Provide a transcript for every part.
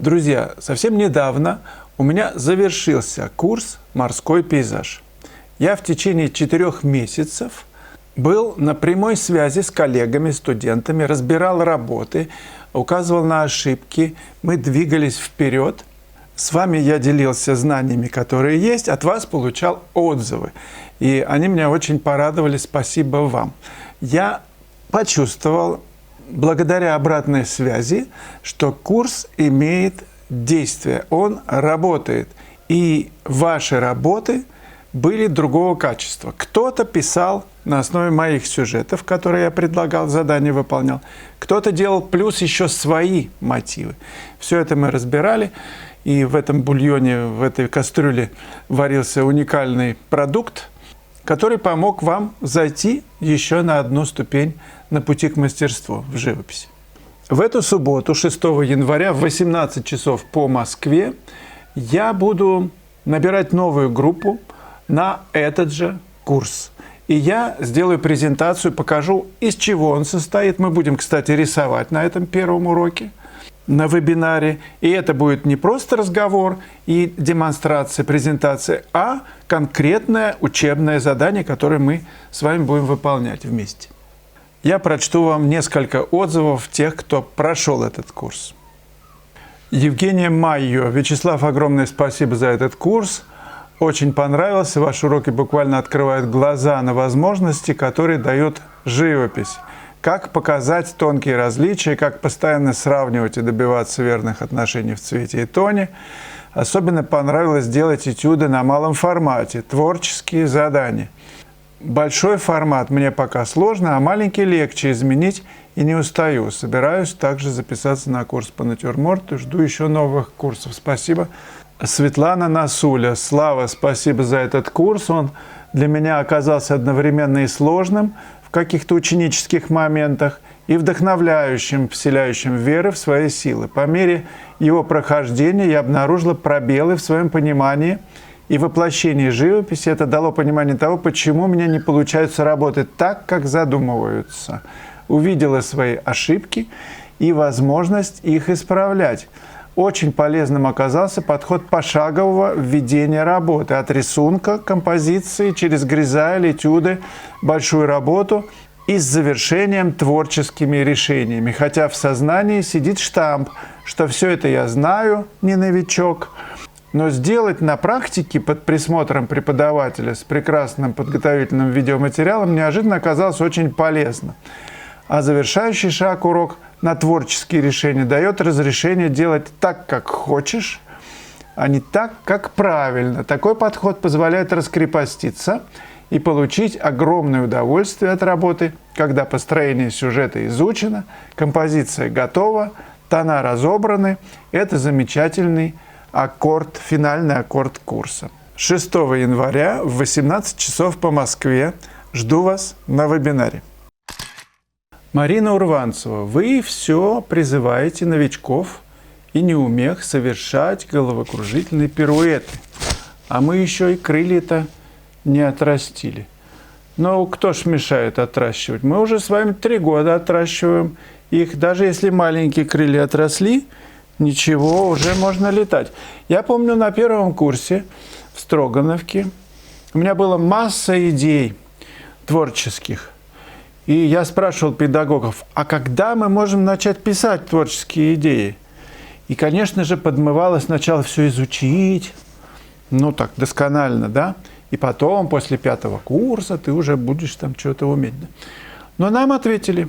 Друзья, совсем недавно у меня завершился курс «Морской пейзаж». Я в течение 4 месяцев был на прямой связи с коллегами, студентами, разбирал работы, указывал на ошибки, мы двигались вперед. С вами я делился знаниями, которые есть, от вас получал отзывы. И они меня очень порадовали, спасибо вам. Я почувствовал, благодаря обратной связи, что курс имеет действие, он работает. И ваши работы были другого качества. Кто-то писал на основе моих сюжетов, которые я предлагал, задания выполнял. Кто-то делал плюс еще свои мотивы. Все это мы разбирали. И в этом бульоне, в этой кастрюле варился уникальный продукт, который помог вам зайти еще на одну ступень на пути к мастерству в живописи. В эту субботу, 6 января, в 18 часов по Москве, я буду набирать новую группу на этот же курс. И я сделаю презентацию, покажу, из чего он состоит. Мы будем, кстати, рисовать на этом первом уроке, на вебинаре. И это будет не просто разговор и демонстрация, презентация, а конкретное учебное задание, которое мы с вами будем выполнять вместе. Я прочту вам несколько отзывов тех, кто прошел этот курс. Евгения Майо. Вячеслав, огромное спасибо за этот курс. Очень понравился. Ваши уроки буквально открывают глаза на возможности, которые дает живопись. Как показать тонкие различия, как постоянно сравнивать и добиваться верных отношений в цвете и тоне. Особенно понравилось делать этюды на малом формате, творческие задания. Большой формат мне пока сложно, а маленький легче изменить и не устаю. Собираюсь также записаться на курс по натюрморту, жду еще новых курсов. Спасибо. Светлана Насуля. Слава, спасибо за этот курс. Он для меня оказался одновременно и сложным в каких-то ученических моментах, и вдохновляющим, вселяющим веры в свои силы. По мере его прохождения я обнаружила пробелы в своем понимании и воплощении живописи. Это дало понимание того, почему у меня не получается работать так, как задумываются. Увидела свои ошибки и возможность их исправлять. Очень полезным оказался подход пошагового введения работы. От рисунка, композиции, через гризаль, этюды, большую работу и с завершением творческими решениями. Хотя в сознании сидит штамп, что все это я знаю, не новичок. Но сделать на практике под присмотром преподавателя с прекрасным подготовительным видеоматериалом неожиданно оказалось очень полезно. А завершающий шаг, урок на творческие решения, дает разрешение делать так, как хочешь, а не так, как правильно. Такой подход позволяет раскрепоститься и получить огромное удовольствие от работы, когда построение сюжета изучено, композиция готова, тона разобраны. Это замечательный аккорд, финальный аккорд курса. 6 января в 18 часов по Москве. Жду вас на вебинаре. Марина Урванцева. Вы все призываете новичков и неумех совершать головокружительные пируэты. А мы еще и крылья-то не отрастили. Но кто ж мешает отращивать? Мы уже с вами 3 года отращиваем их. Даже если маленькие крылья отросли, ничего, уже можно летать. Я помню, на первом курсе в Строгановке у меня была масса идей творческих. И я спрашивал педагогов, а когда мы можем начать писать творческие идеи? И, конечно же, подмывалось сначала все изучить, ну так, досконально, да? И потом, после 5-го курса, ты уже будешь там что-то уметь. Да? Но нам ответили,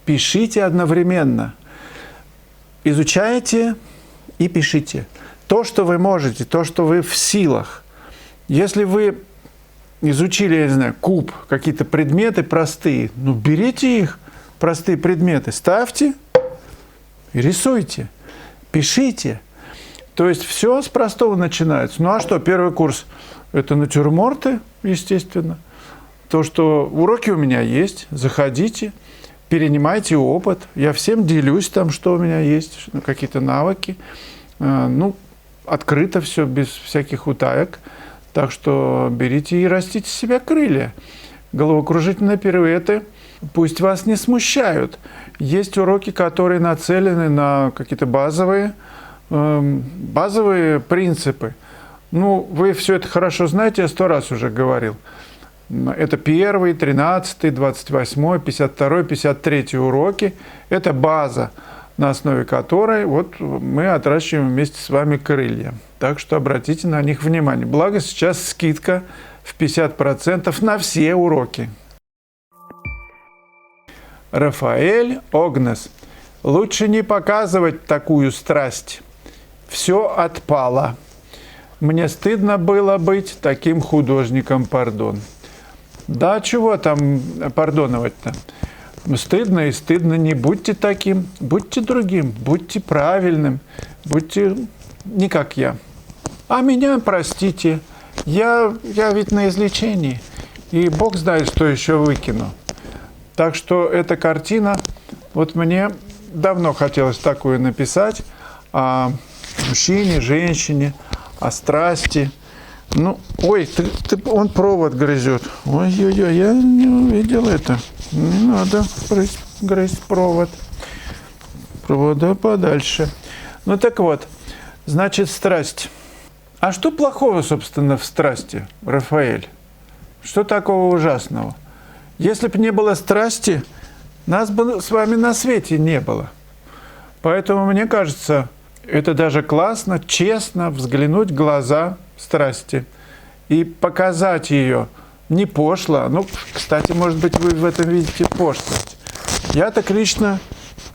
пишите одновременно. Изучайте и пишите. То, что вы можете, то, что вы в силах. Если вы изучили, я не знаю, куб, какие-то предметы простые, ну, берите их, простые предметы, ставьте и рисуйте, пишите. То есть все с простого начинается. Ну, а что, первый курс – это натюрморты, естественно. То, что уроки у меня есть, заходите, перенимайте опыт. Я всем делюсь там, что у меня есть, какие-то навыки. Ну, открыто все, без всяких утаек. Так что берите и растите себе крылья. Головокружительные пируэты пусть вас не смущают. Есть уроки, которые нацелены на какие-то базовые базовые принципы. Ну, вы все это хорошо знаете, я 100 раз уже говорил. Это 1, 13, 28, 52, 53 уроки. Это база, на основе которой вот мы отращиваем вместе с вами крылья. Так что обратите на них внимание. Благо сейчас скидка в 50% на все уроки. Рафаэль Огнес. Лучше не показывать такую страсть. Все отпало. Мне стыдно было быть таким художником, пардон. Да чего там пардоновать-то? Стыдно и стыдно. Не будьте таким, будьте другим, будьте правильным, будьте не как я. А меня простите, я ведь на излечении, и Бог знает, что еще выкину. Так что эта картина, вот мне давно хотелось такую написать о мужчине, женщине, о страсти. Ну, ой, он провод грызет. Ой-ой-ой, я не увидел это. Не надо грызть провод. Провода подальше. Ну так вот, значит, страсть. А что плохого, собственно, в страсти, Рафаэль? Что такого ужасного? Если бы не было страсти, нас бы с вами на свете не было. Поэтому, мне кажется, это даже классно, честно взглянуть в глаза страсти и показать ее не пошло. Ну, кстати, может быть, вы в этом видите пошлость. Я так лично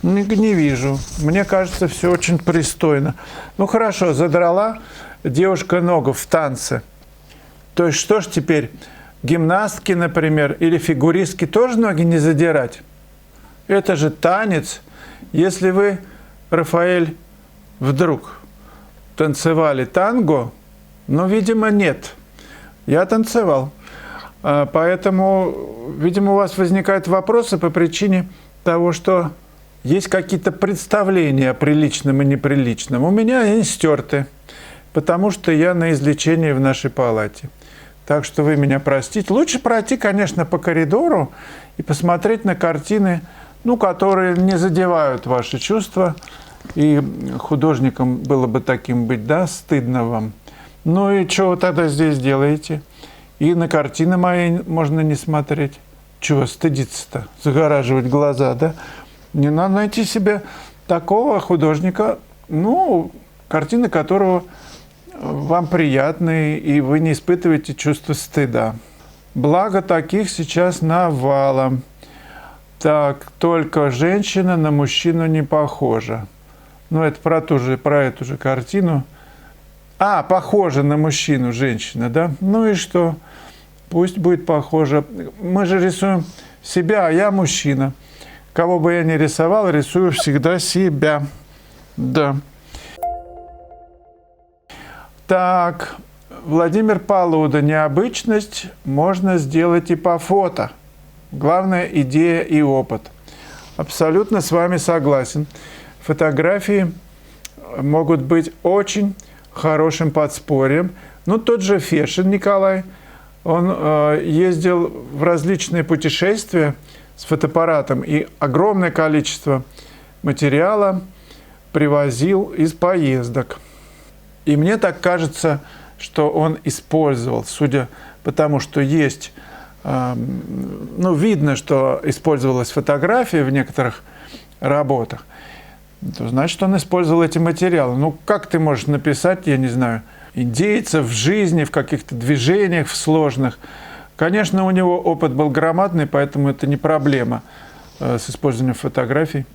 не вижу. Мне кажется, все очень пристойно. Ну, хорошо, задрала девушка ногу в танце. То есть, что ж теперь, гимнастки, например, или фигуристки тоже ноги не задирать? Это же танец. Если вы, Рафаэль, вдруг танцевали танго, но, видимо, нет. Я танцевал. Поэтому, видимо, у вас возникают вопросы по причине того, что есть какие-то представления о приличном и неприличном. У меня они стерты, потому что я на излечении в нашей палате. Так что вы меня простите. Лучше пройти, конечно, по коридору и посмотреть на картины, ну, которые не задевают ваши чувства. И художником было бы таким быть, да, стыдно вам. Ну и что вы тогда здесь делаете? И на картины мои можно не смотреть. Чего стыдиться-то? Загораживать глаза, да? Не надо найти себе такого художника, ну, картины которого вам приятны, и вы не испытываете чувство стыда. Благо таких сейчас навалом. Так, только женщина на мужчину не похожа. Ну, это про эту же картину. А, похожа на мужчину женщина, да? Ну и что? Пусть будет похожа. Мы же рисуем себя, а я мужчина. Кого бы я ни рисовал, рисую всегда себя. Да. Так, Владимир Полуда. Необычность можно сделать и по фото. Главное – идея и опыт. Абсолютно с вами согласен. Фотографии могут быть очень хорошим подспорьем. Ну, тот же Фешин Николай, он ездил в различные путешествия с фотоаппаратом и огромное количество материала привозил из поездок. И мне так кажется, что он использовал, судя по тому, что есть, ну, видно, что использовалась фотография в некоторых работах, то значит, он использовал эти материалы. Ну, как ты можешь написать, я не знаю, индейца в жизни, в каких-то движениях в сложных? Конечно, у него опыт был громадный, поэтому это не проблема с использованием фотографий.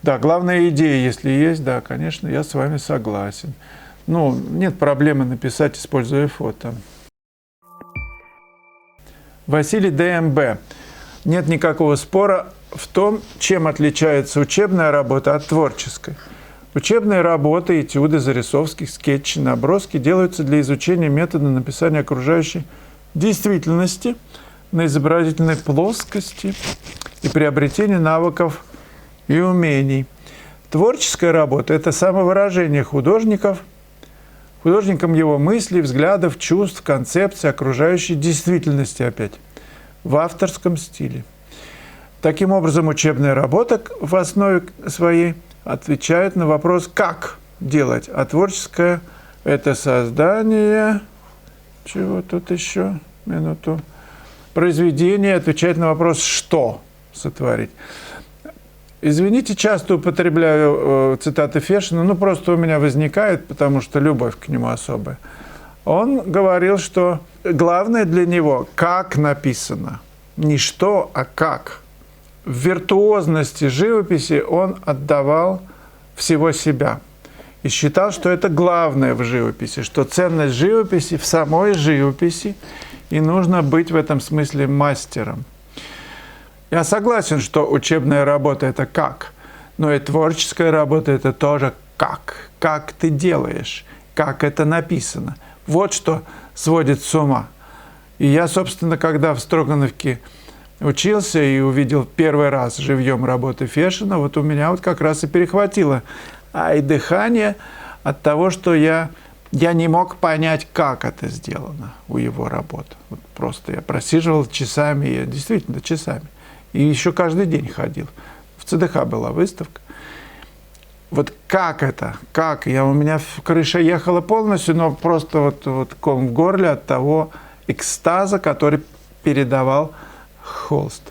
Да, главная идея, если есть, да, конечно, я с вами согласен. Ну, нет проблемы написать, используя фото. Василий ДМБ. Нет никакого спора в том, чем отличается учебная работа от творческой. Учебные работы, этюды, зарисовки, скетчи, наброски делаются для изучения метода написания окружающей действительности на изобразительной плоскости и приобретения навыков и умений. Творческая работа – это самовыражение художником его мыслей, взглядов, чувств, концепций окружающей действительности опять, в авторском стиле. Таким образом, учебная работа в основе своей отвечает на вопрос «как?». делать. А творческое – это создание… Чего тут еще? Минуту. Произведение, отвечать на вопрос «что» сотворить. Извините, часто употребляю цитаты Фешина, ну просто у меня возникает, потому что любовь к нему особая. Он говорил, что главное для него – как написано. Не что, а как. В виртуозности живописи он отдавал всего себя. И считал, что это главное в живописи, что ценность живописи в самой живописи, и нужно быть в этом смысле мастером. Я согласен, что учебная работа – это как, но и творческая работа – это тоже как. Как ты делаешь, как это написано. Вот что сводит с ума. И я, собственно, когда в Строгановке учился и увидел первый раз живьем работы Фешина, вот у меня вот как раз и перехватило и дыхание от того, что я не мог понять, как это сделано у его работ. Вот просто я просиживал часами, действительно часами. И еще каждый день ходил. В ЦДХ была выставка. Вот как это? Как? У меня крыша ехала полностью, но просто вот ком в горле от того экстаза, который передавал холст.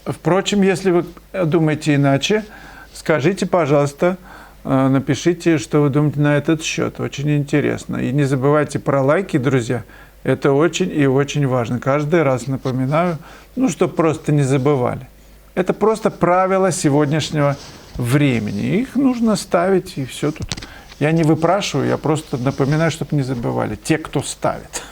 Впрочем, если вы думаете иначе, скажите, пожалуйста, напишите, что вы думаете на этот счет. Очень интересно. И не забывайте про лайки, друзья. Это очень и очень важно. Каждый раз напоминаю, чтобы просто не забывали. Это просто правила сегодняшнего времени. Их нужно ставить, и все тут. Я не выпрашиваю, я просто напоминаю, чтобы не забывали. Те, кто ставит.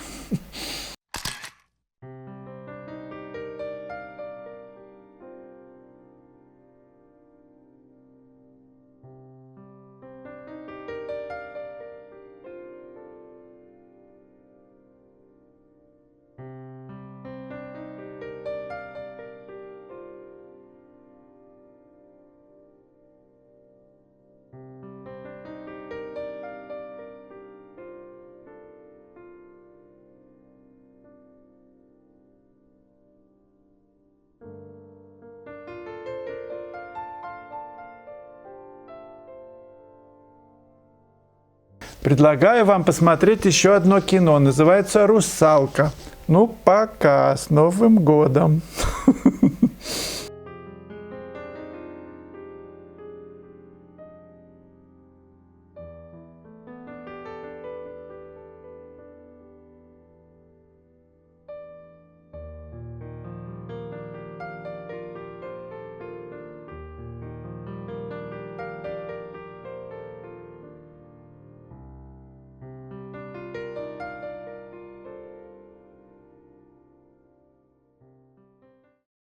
Предлагаю вам посмотреть еще одно кино. Называется «Русалка». Ну, пока. С Новым годом!